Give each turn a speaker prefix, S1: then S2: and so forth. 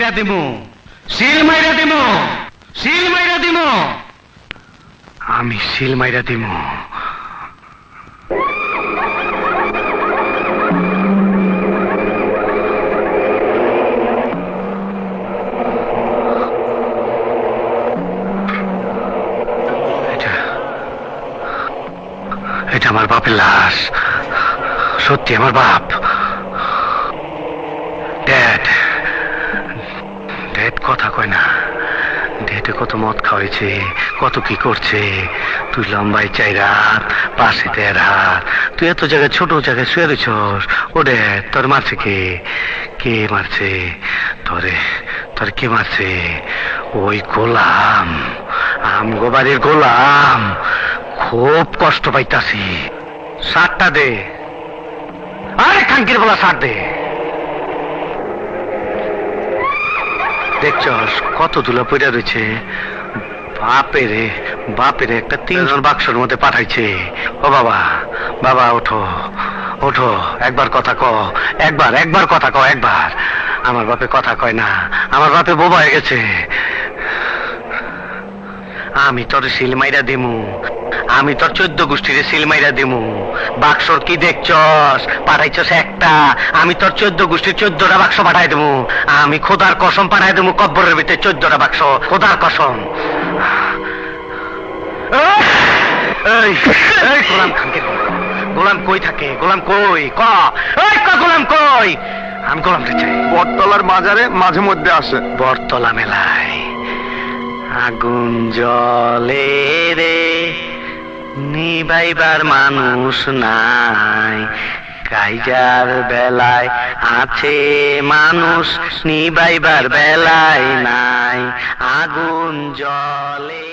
S1: মাইরা দিমু, সিল মাইরা দিমু, সিল মাইরা দিমু, আমি সিল মাইরা দিমু। এটা আমার বাপের লাশ, সত্যি আমার বাপ। ড্যাড, ড্যাড কথা কয় না। ড্যাডে কত মদ খাওয়াইছে, কত কি করছে। তুই লম্বাই 4 হাত, পাশে 1.5 হাত, তুই এত জায়গায় ছোট জায়গায় শুয়ে রয়েছস। ও ড্যাড, তোর মারছে কে? কে মারছে তোরে? তোর কে মারছে? ওই গোলাম, আমগো বাড়ির গোলাম। খুব কষ্ট পাইতাছি। সারটা দে, আরে খাঙ্কির বলা সার দে। দেখছস কত ধুলা পড়ে রয়েছে। বাপেরে বাপেরে একটা 3 বাক্সের মধ্যে পাঠাইছে। ও বাবা, বাবা ওঠো, ওঠো, একবার কথা ক, একবার কথা ক, একবার। আমার বাপে কথা কয় না, আমার বাপে বোবা হয়ে গেছে। আমি তোর সিল মাইরা দিমু, আমি তোর 14 গোষ্ঠীর সিল মাইরা দিমু। বাক্সর কি দেখছস? পাঠাইছস একটা, আমি তোর 14 গোষ্ঠীর 14টা বাক্স পাঠাই দেবো। আমি খোদার কসম পাঠাই দেবো, কব্বরের ভিতরে 14টা বাক্স, খোদার কসম। এই এই গোলাম খানকে, গোলাম কই থাকে? গোলাম কই? ক গোলাম কই? আমি গোলামটা চাই।
S2: বটতলার মাজারে মাঝে মধ্যে আসে।
S1: বটতলা মেলায় আগুন জ্বলে রে, নিবাইবার মানুষ নাই। কাইজার বেলায় আছে মানুষ, নিবাইবার বেলায় নাই। আগুন জ্বলে।